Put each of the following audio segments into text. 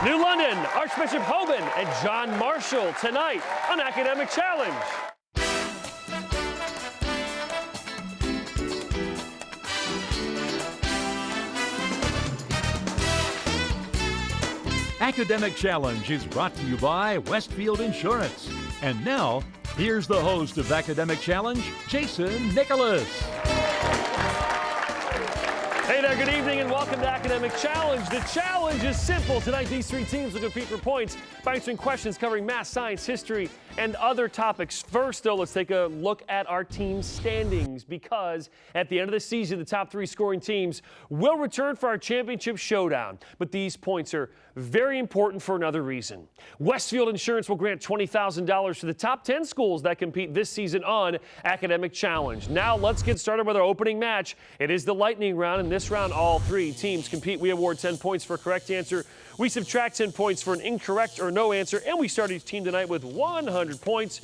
New London, Archbishop Hoban and John Marshall tonight on Academic Challenge. Academic Challenge is brought to you by Westfield Insurance. And now, here's the host of Academic Challenge, Jason Nicholas. Hey there, good evening and welcome to Academic Challenge. The challenge is simple. Tonight, these three teams will compete for points by answering questions covering math, science, history, and other topics. First, though, let's take a look at our team standings because at the end of the season, the top three scoring teams will return for our championship showdown. But these points are very important for another reason. Westfield Insurance will grant $20,000 to the top 10 schools that compete this season on Academic Challenge. Now, let's get started with our opening match. It is the lightning round. In this round, all three teams compete. We award 10 points for a correct answer. We subtract 10 points for an incorrect or no answer, and we start each team tonight with 100 points.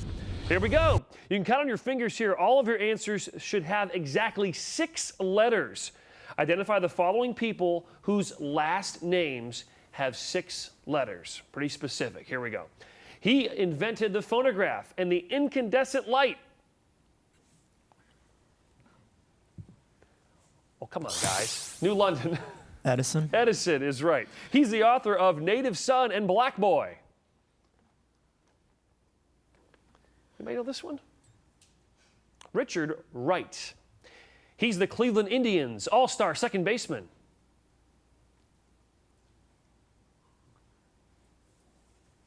Here we go. You can count on your fingers here. All of your answers should have exactly 6 letters. Identify the following people whose last names have 6 letters. Pretty specific. Here we go. He invented the phonograph and the incandescent light. Oh, come on, guys. New London. Edison. Edison is right. He's the author of Native Son and Black Boy. Anybody know this one? Richard Wright. He's the Cleveland Indians all-star second baseman.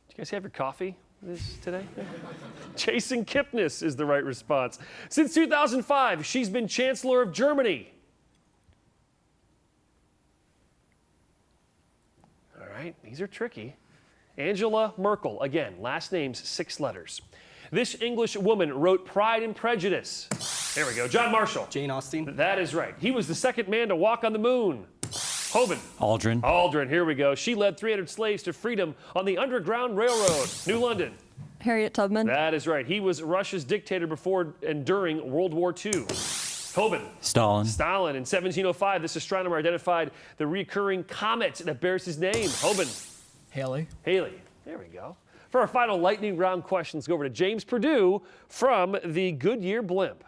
Did you guys have your coffee today? Jason Kipnis is the right response. Since 2005, she's been Chancellor of Germany. These are tricky. Angela Merkel, again, last name's 6 letters. This English woman wrote Pride and Prejudice. There we go. John Marshall. Jane Austen. That is right. He was the second man to walk on the moon. Hoban. Aldrin. Aldrin, here we go. She led 300 slaves to freedom on the Underground Railroad. New London. Harriet Tubman. That is right. He was Russia's dictator before and during World War II. Hoban. Stalin. Stalin. In 1705, this astronomer identified the recurring comet that bears his name. Hoban. Haley. Haley. There we go. For our final lightning round questions, go over to James Perdue from the Goodyear blimp.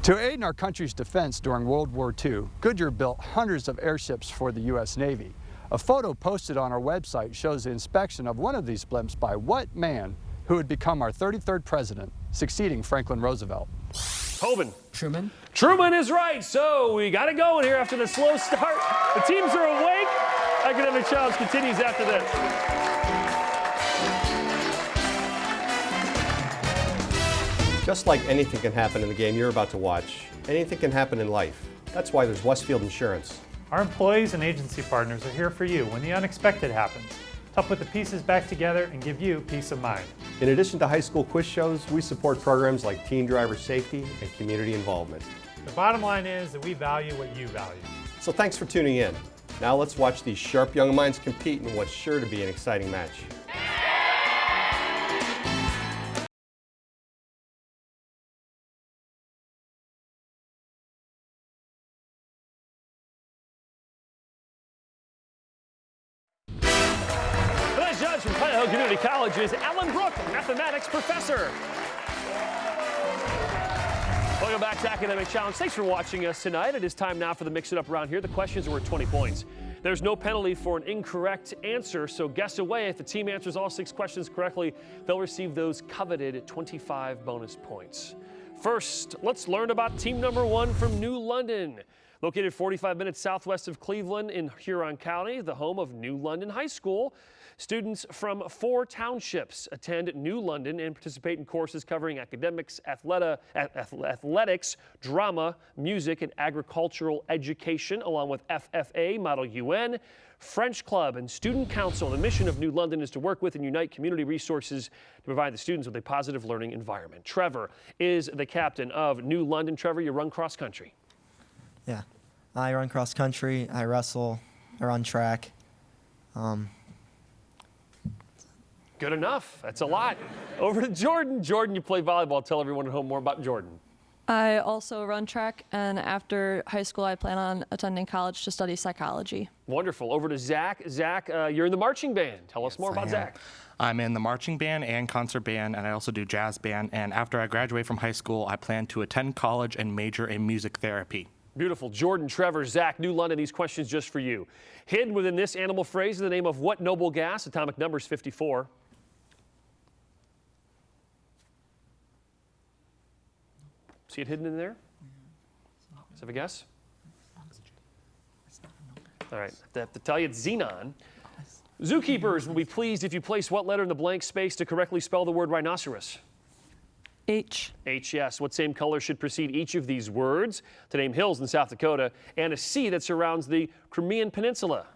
To aid in our country's defense during World War II, Goodyear built hundreds of airships for the U.S. Navy. A photo posted on our website shows the inspection of one of these blimps by what man who would become our 33rd president, succeeding Franklin Roosevelt? Hoban. Truman. Truman is right. So we got it going here after the slow start. The teams are awake. Academic Challenge continues after this. Just like anything can happen in the game you're about to watch, anything can happen in life. That's why there's Westfield Insurance. Our employees and agency partners are here for you when the unexpected happens, to help put the pieces back together and give you peace of mind. In addition to high school quiz shows, we support programs like teen driver safety and community involvement. The bottom line is that we value what you value. So thanks for tuning in. Now let's watch these sharp young minds compete in what's sure to be an exciting match. Judge from Cuyahoga Community College is Alan Brook, mathematics professor. Welcome back to Academic Challenge. Thanks for watching us tonight. It is time now for the mix it up around here. The questions are worth 20 points. There's no penalty for an incorrect answer, so guess away. If the team answers all 6 questions correctly, they'll receive those coveted 25 bonus points. First, let's learn about team number 1 from New London. Located 45 minutes southwest of Cleveland in Huron County, the home of New London High School. Students from 4 townships attend New London and participate in courses covering academics, athletics, drama, music, and agricultural education, along with FFA, Model UN, French Club, and Student Council. The mission of New London is to work with and unite community resources to provide the students with a positive learning environment. Trevor is the captain of New London. Trevor, you run cross country. Yeah. I run cross country, I wrestle, I run track. Good enough. That's a lot. Over to Jordan. Jordan, you play volleyball. Tell everyone at home more about Jordan. I also run track, and after high school, I plan on attending college to study psychology. Wonderful. Over to Zach. Zach, you're in the marching band. Tell us more about Zach. I'm in the marching band and concert band, and I also do jazz band. And after I graduate from high school, I plan to attend college and major in music therapy. Beautiful. Jordan, Trevor, Zach, New London, these questions just for you. Hidden within this animal phrase is the name of what noble gas? Atomic number is 54. See it hidden in there? Let's have a guess. All right, I have to tell you it's xenon. Zookeepers will be pleased if you place what letter in the blank space to correctly spell the word rhinoceros? H. H, yes. What same color should precede each of these words to name hills in South Dakota and a sea that surrounds the Crimean Peninsula?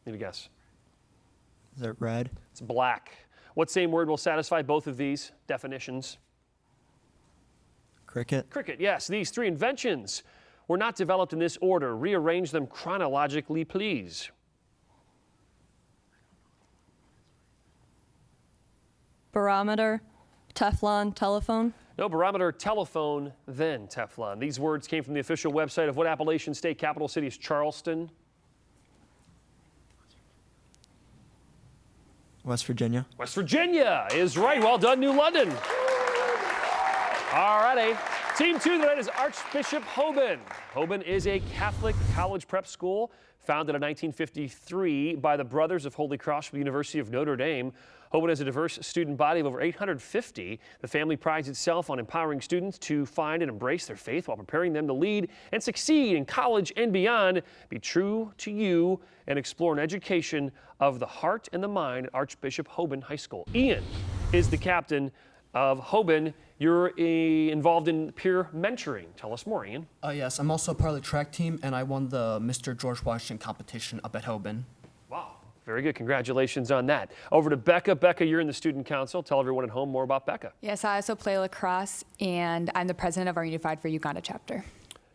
Need a guess. Is it red? It's black. What same word will satisfy both of these definitions? Cricket? Cricket, yes. These three inventions were not developed in this order. Rearrange them chronologically, please. Barometer, Teflon, telephone. No, barometer, telephone, then Teflon. These words came from the official website of what Appalachian state capital city is Charleston? West Virginia? West Virginia is right. Well done, New London. All righty. Team 2 tonight is Archbishop Hoban. Hoban is a Catholic college prep school founded in 1953 by the Brothers of Holy Cross from the University of Notre Dame. Hoban has a diverse student body of over 850. The family prides itself on empowering students to find and embrace their faith while preparing them to lead and succeed in college and beyond. Be true to you and explore an education of the heart and the mind at Archbishop Hoban High School. Ian is the captain of Hoban. You're involved in peer mentoring. Tell us more, Ian. Yes, I'm also part of the track team, and I won the Mr. George Washington competition up at Hoban. Wow, very good. Congratulations on that. Over to Becca. Becca, you're in the student council. Tell everyone at home more about Becca. Yes, I also play lacrosse, and I'm the president of our Unified for Uganda chapter.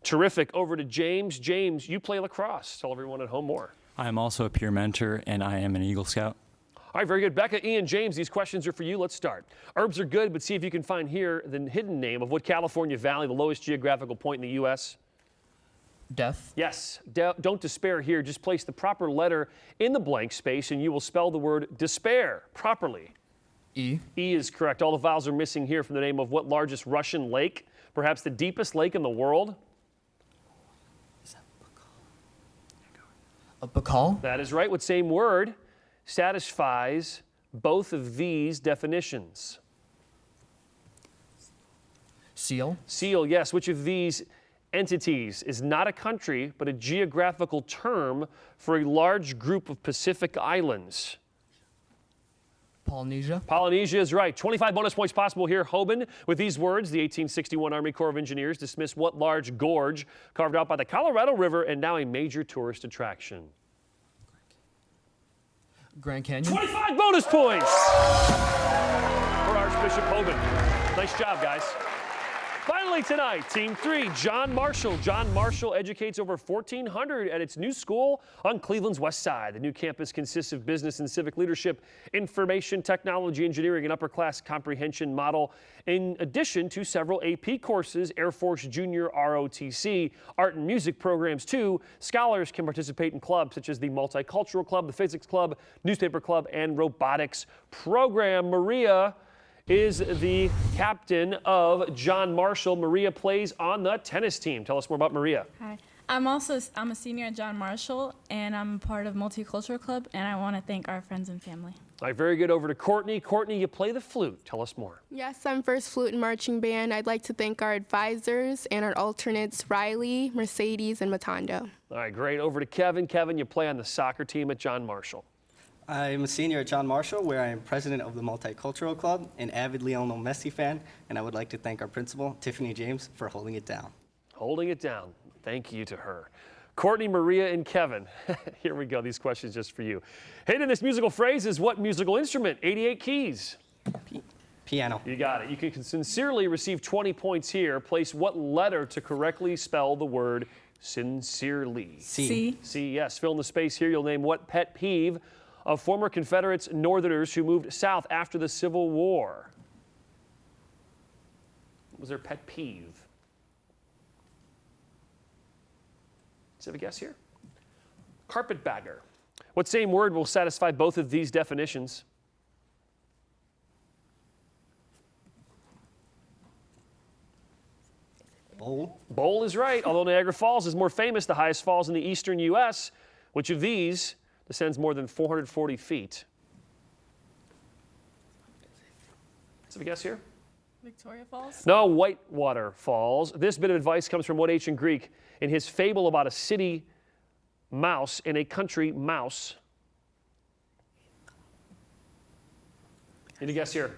Terrific. Over to James. James, you play lacrosse. Tell everyone at home more. I am also a peer mentor, and I am an Eagle Scout. All right, very good. Becca, Ian, James, these questions are for you. Let's start. Herbs are good, but see if you can find here the hidden name of what California Valley, the lowest geographical point in the U.S. Death? Yes. Don't despair here. Just place the proper letter in the blank space, and you will spell the word despair properly. E. E is correct. All the vowels are missing here from the name of what largest Russian lake, perhaps the deepest lake in the world? Is that Baikal? Baikal? That is right. What same word satisfies both of these definitions? Seal? Seal, yes. Which of these entities is not a country, but a geographical term for a large group of Pacific islands? Polynesia? Polynesia is right. 25 bonus points possible here. Hoban, with these words, the 1861 Army Corps of Engineers dismissed what large gorge carved out by the Colorado River and now a major tourist attraction? Grand Canyon? 25 bonus points for Archbishop Hoban. Nice job, guys. Finally tonight, Team 3, John Marshall. John Marshall educates over 1,400 at its new school on Cleveland's west side. The new campus consists of business and civic leadership, information technology, engineering, and upper class comprehension model, in addition to several AP courses, Air Force Junior ROTC, art and music programs too. Scholars can participate in clubs such as the Multicultural Club, the Physics Club, Newspaper Club, and Robotics program. Maria is the captain of John Marshall. Maria plays on the tennis team. Tell us more about Maria. Hi. I'm a senior at John Marshall, and I'm part of Multicultural Club, and I want to thank our friends and family. All right, very good. Over to Courtney. Courtney, you play the flute. Tell us more. Yes, I'm first flute and marching band. I'd like to thank our advisors and our alternates, Riley, Mercedes, and Matondo. All right, great. Over to Kevin. Kevin, you play on the soccer team at John Marshall. I'm a senior at John Marshall, where I am president of the Multicultural Club, an avid Lionel Messi fan, and I would like to thank our principal, Tiffany James, for holding it down. Holding it down. Thank you to her. Courtney, Maria, and Kevin. Here we go. These questions just for you. Hidden in this musical phrase is what musical instrument? 88 keys. Piano. You got it. You can sincerely receive 20 points here. Place what letter to correctly spell the word sincerely? C. C, yes. Fill in the space here. You'll name what pet peeve of former Confederates, Northerners who moved south after the Civil War? was their pet peeve? Let's have a guess here. Carpetbagger. What same word will satisfy both of these definitions? Bowl. Bowl is right. Although Niagara Falls is more famous, the highest falls in the eastern U.S., which of these descends more than 440 feet? Let's have a guess here. Victoria Falls? No, Whitewater Falls. This bit of advice comes from what ancient Greek in his fable about a city mouse and a country mouse? Any guess here?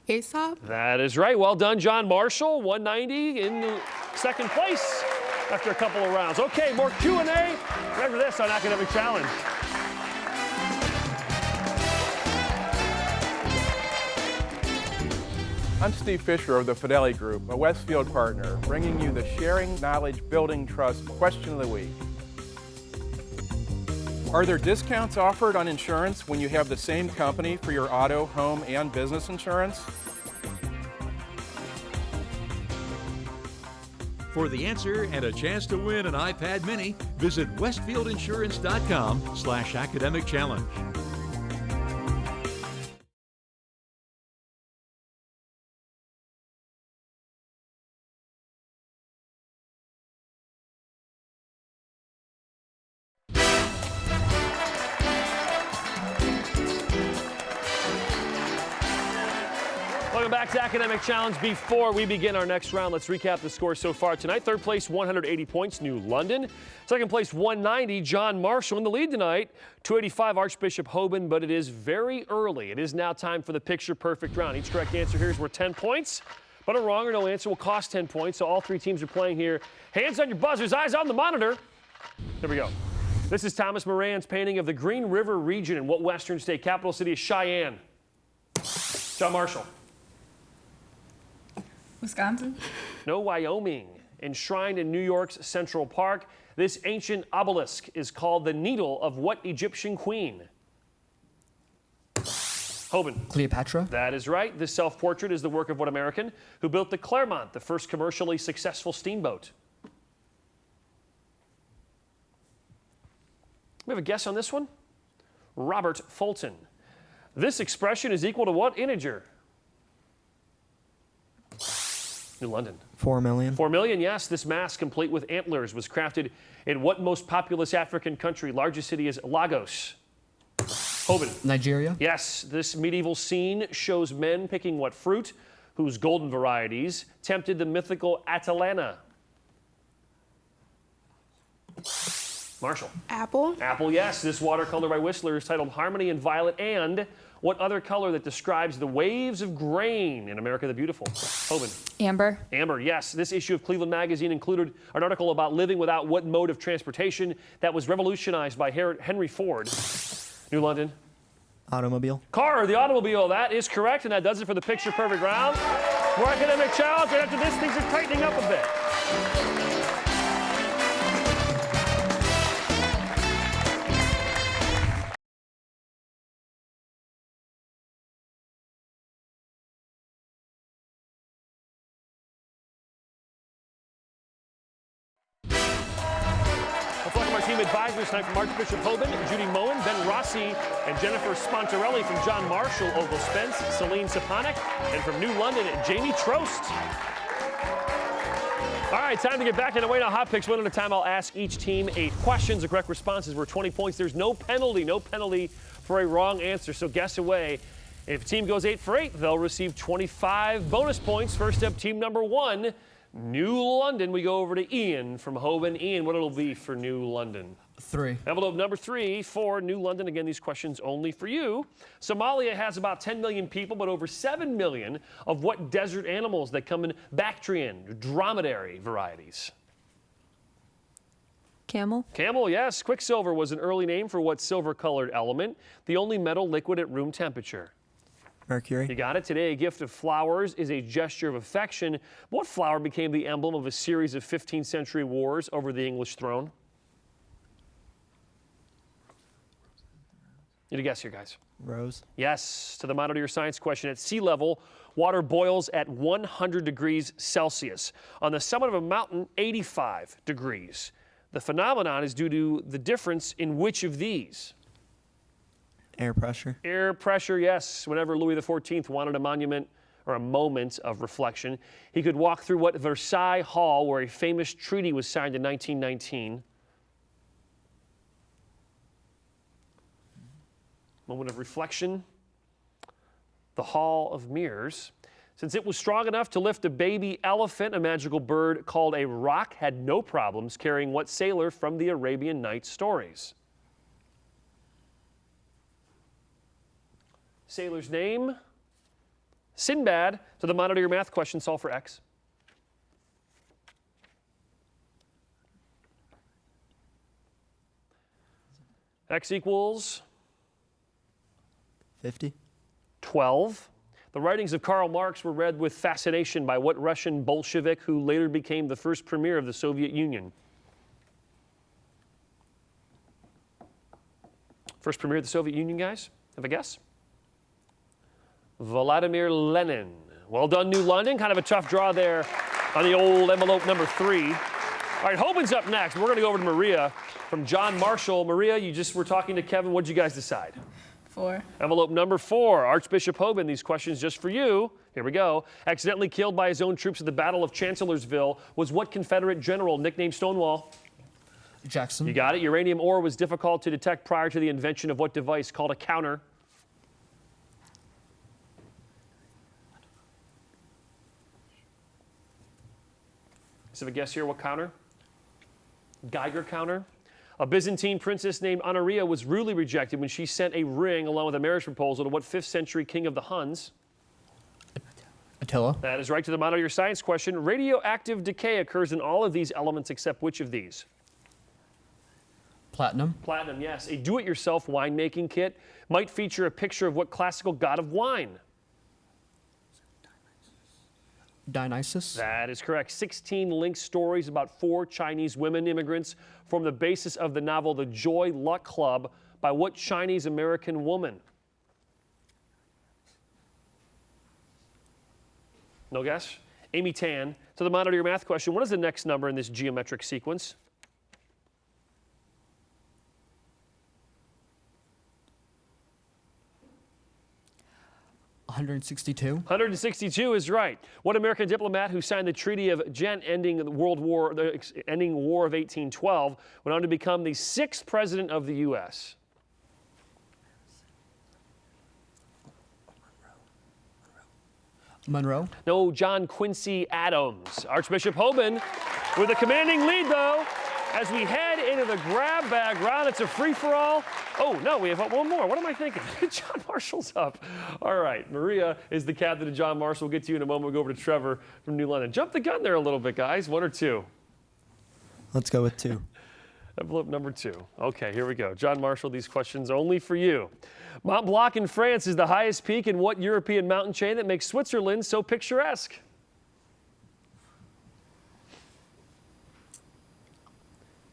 Aesop? That is right. Well done, John Marshall. 190 in the second place after a couple of rounds. Okay, more Q&A after this on Academic Challenge. I'm Steve Fisher of the Fidelity Group, a Westfield partner, bringing you the Sharing Knowledge Building Trust Question of the Week. Are there discounts offered on insurance when you have the same company for your auto, home, and business insurance? For the answer and a chance to win an iPad mini, visit westfieldinsurance.com/academic challenge. Welcome back to Academic Challenge. Before we begin our next round, let's recap the scores so far tonight. Third place, 180 points, New London. Second place, 190, John Marshall. In the lead tonight, 285, Archbishop Hoban, but it is very early. It is now time for the picture-perfect round. Each correct answer here is worth 10 points, but a wrong or no answer will cost 10 points, so all three teams are playing here. Hands on your buzzers, eyes on the monitor. Here we go. This is Thomas Moran's painting of the Green River region in what western state? Capital city is Cheyenne. John Marshall. Wisconsin? No, Wyoming. Enshrined in New York's Central Park, this ancient obelisk is called the needle of what Egyptian queen? Hoban. Cleopatra? That is right. This self-portrait is the work of what American who built the Clermont, the first commercially successful steamboat? We have a guess on this one? Robert Fulton. This expression is equal to what integer? New London. 4 million. 4 million, yes. This mask, complete with antlers, was crafted in what most populous African country? Largest city is Lagos. Hoban. Nigeria? Yes. This medieval scene shows men picking what fruit, whose golden varieties tempted the mythical Atalanta? Marshall. Apple? Apple, yes. This watercolor by Whistler is titled Harmony in Violet. And what other color that describes the waves of grain in America the Beautiful? Hoban. Amber. Amber, yes. This issue of Cleveland Magazine included an article about living without what mode of transportation that was revolutionized by Henry Ford? New London. Automobile. Car, the automobile. That is correct, and that does it for the Picture Perfect round. More Academic Challenge, and after this, things are tightening up a bit. Let's welcome our team advisors tonight from Archbishop Hoban, Judy Moen, Ben Rossi, and Jennifer Spontarelli. From John Marshall, Ogle Spence, Celine Saponik, and from New London, Jamie Trost. All right, time to get back into Wayne Hot Picks. One at a time, I'll ask each team 8 questions. The correct responses were 20 points. There's no penalty for a wrong answer, so guess away. If a team goes 8 for 8, they'll receive 25 bonus points. First up, team number 1. New London. We go over to Ian from Hoban. Ian, what it'll be for New London? 3. Envelope number 3 for New London. Again, these questions only for you. Somalia has about 10 million people, but over 7 million of what desert animals that come in Bactrian, dromedary varieties? Camel. Camel, yes. Quicksilver was an early name for what silver-colored element, the only metal liquid at room temperature? Mercury. You got it. Today, a gift of flowers is a gesture of affection. What flower became the emblem of a series of 15th century wars over the English throne? Need a guess here, guys. Rose. Yes, to the Model Year Science question. At sea level, water boils at 100 degrees Celsius. On the summit of a mountain, 85 degrees. The phenomenon is due to the difference in which of these? Air pressure. Air pressure, yes. Whenever Louis XIV wanted a monument or a moment of reflection, he could walk through what Versailles Hall, where a famous treaty was signed in 1919. Moment of reflection. The Hall of Mirrors. Since it was strong enough to lift a baby elephant, a magical bird called a roc had no problems carrying what sailor from the Arabian Nights stories? Sailor's name? Sinbad. So the Monitor Your Math question, solve for X. X equals? 50. 12. The writings of Karl Marx were read with fascination by what Russian Bolshevik who later became the first premier of the Soviet Union? First premier of the Soviet Union, guys? Have a guess? Vladimir Lenin. Well done, New London. Kind of a tough draw there on the old envelope number 3. All right, Hoban's up next. We're going to go over to Maria from John Marshall. Maria, you just were talking to Kevin. What did you guys decide? 4. Envelope number 4. Archbishop Hoban, these questions just for you. Here we go. Accidentally killed by his own troops at the Battle of Chancellorsville was what Confederate general nicknamed Stonewall? Jackson. You got it. Uranium ore was difficult to detect prior to the invention of what device called a counter? Let's have a guess here. What counter? Geiger counter. A Byzantine princess named Honoria was rudely rejected when she sent a ring along with a marriage proposal to what 5th century king of the Huns? Attila. That is right. To the Monitor Your Science question. Radioactive decay occurs in all of these elements except which of these? Platinum. Platinum, yes. A do-it-yourself winemaking kit might feature a picture of what classical god of wine? Dionysus. That is correct. 16 linked stories about 4 Chinese women immigrants form the basis of the novel The Joy Luck Club by what Chinese-American woman? No guess? Amy Tan. To the Monitor Your Math question, what is the next number in this geometric sequence? $162 is right. What American diplomat who signed the Treaty of Ghent ending the War of 1812 went on to become the 6th president of the U.S.? Monroe. No, John Quincy Adams. Archbishop Hoban with a commanding lead, though. As we head into the grab bag round, it's a free-for-all. Oh, no, we have one more. What am I thinking? John Marshall's up. All right, Maria is the captain of John Marshall. We'll get to you in a moment. We'll go over to Trevor from New London. Jump the gun there a little bit, guys. 1 or 2? Let's go with 2. Envelope number 2. Okay, here we go. John Marshall, these questions only for you. Mont Blanc in France is the highest peak in what European mountain chain that makes Switzerland so picturesque?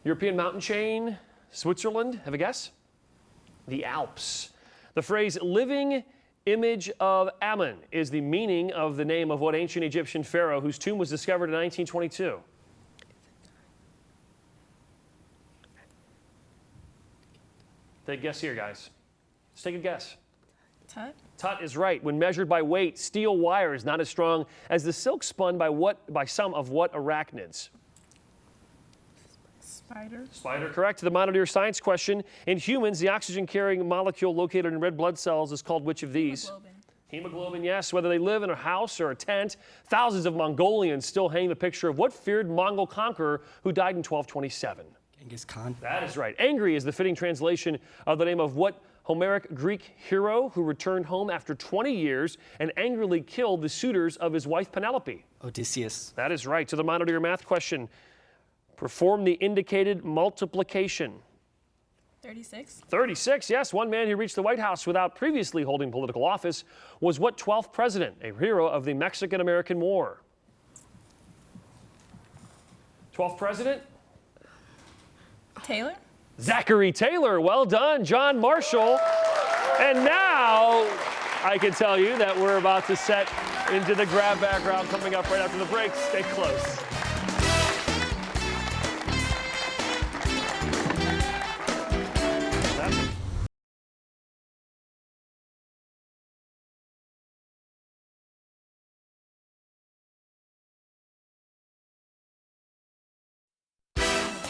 European mountain chain, Switzerland, have a guess? The Alps. The phrase living image of Ammon is the meaning of the name of what ancient Egyptian pharaoh whose tomb was discovered in 1922? Take a guess here, guys. Let's take a guess. Tut. Tut is right. When measured by weight, steel wire is not as strong as the silk spun by some of what arachnids? Spider. Spider, correct. To the Monitor Your Science question. In humans, the oxygen-carrying molecule located in red blood cells is called which of these? Hemoglobin. Hemoglobin, yes. Whether they live in a house or a tent, thousands of Mongolians still hang the picture of what feared Mongol conqueror who died in 1227? Genghis Khan. That is right. Angry is the fitting translation of the name of what Homeric Greek hero who returned home after 20 years and angrily killed the suitors of his wife Penelope? Odysseus. That is right. To the Monitor Your Math question. Perform the indicated multiplication. 36. 36, yes. One man who reached the White House without previously holding political office was what 12th president, a hero of the Mexican-American War? 12th president? Taylor. Zachary Taylor. Well done, John Marshall. And now I can tell you that we're about to set into the grab bag round coming up right after the break. Stay close.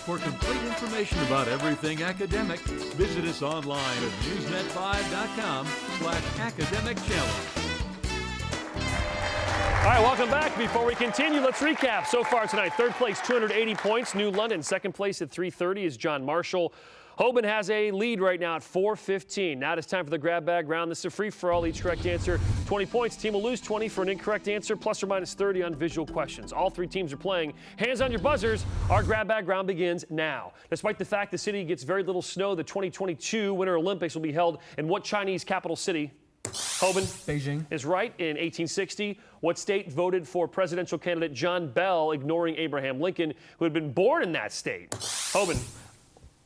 For complete information about everything academic, visit us online at newsnet5.com/academic-challenge. All right, welcome back. Before we continue, let's recap. So far tonight, third place, 280 points, New London. Second place at 330 is John Marshall. Hoban has a lead right now at 415. Now it's time for the grab bag round. This is a free-for-all. Each correct answer, 20 points. Team will lose 20 for an incorrect answer, plus or minus 30 on visual questions. All three teams are playing. Hands on your buzzers. Our grab bag round begins now. Despite the fact the city gets very little snow, the 2022 Winter Olympics will be held in what Chinese capital city? Hoban Beijing is right. In 1860, what state voted for presidential candidate John Bell, ignoring Abraham Lincoln, who had been born in that state? Hoban.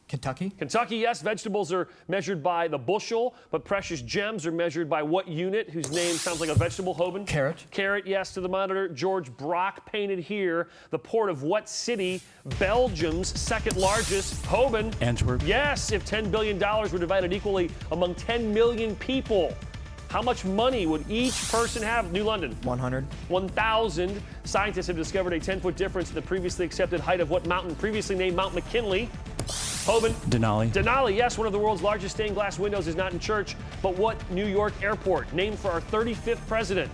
Kentucky. Kentucky, yes. Vegetables are measured by the bushel, but precious gems are measured by what unit, whose name sounds like a vegetable? Hoban. Carrot. Carrot, yes, to the monitor. George Brock painted here the port of what city? Belgium's second largest? Hoban. Antwerp. Yes, if $10 billion were divided equally among 10 million people, how much money would each person have? New London. 100. 1,000. Scientists have discovered a 10-foot difference in the previously accepted height of what mountain, previously named Mount McKinley? Hoban. Denali. Denali, yes. One of the world's largest stained glass windows is not in church, but what New York airport? Named for our 35th president?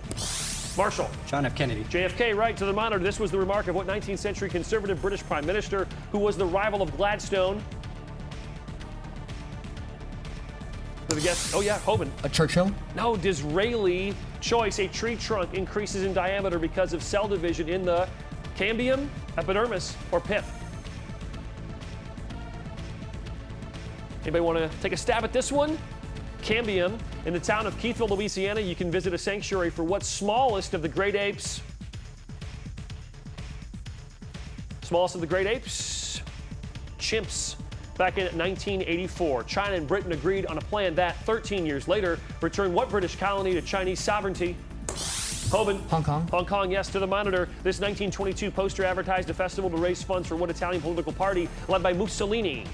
Marshall. John F. Kennedy. JFK, right, to the monitor. This was the remark of what 19th century conservative British prime minister who was the rival of Gladstone? The guess. Oh, yeah, Hoban. A Churchill. No, Disraeli choice. A tree trunk increases in diameter because of cell division in the cambium, epidermis, or pith. Anybody want to take a stab at this one? Cambium. In the town of Keithville, Louisiana, you can visit a sanctuary for what smallest of the great apes? Smallest of the great apes? Chimps. Back in 1984, China and Britain agreed on a plan that, 13 years later, returned what British colony to Chinese sovereignty? Hoban. Hong Kong. Hong Kong, yes, to the monitor. This 1922 poster advertised a festival to raise funds for what Italian political party led by Mussolini?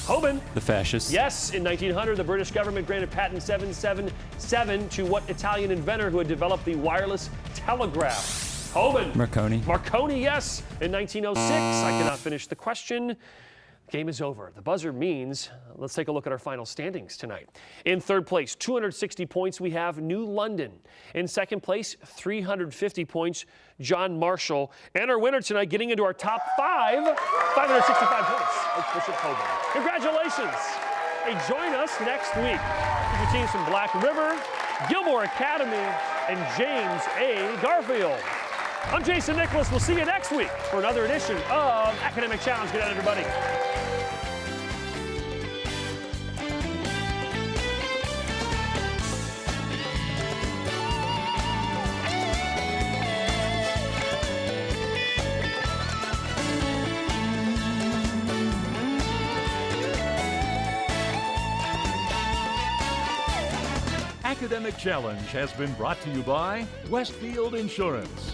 Hoban. The fascists. Yes, in 1900, the British government granted patent 777 to what Italian inventor who had developed the wireless telegraph? Hoban. Marconi. Marconi, yes. In 1906, I cannot finish the question. Game is over. The buzzer means, let's take a look at our final standings tonight. In third place, 260 points, we have New London. In second place, 350 points, John Marshall. And our winner tonight, getting into our top five, 565 points, Archbishop Hoban. Congratulations. Hey, join us next week. Your teams from Black River, Gilmore Academy, and James A. Garfield. I'm Jason Nicholas. We'll see you next week for another edition of Academic Challenge. Good night, everybody. Academic Challenge has been brought to you by Westfield Insurance.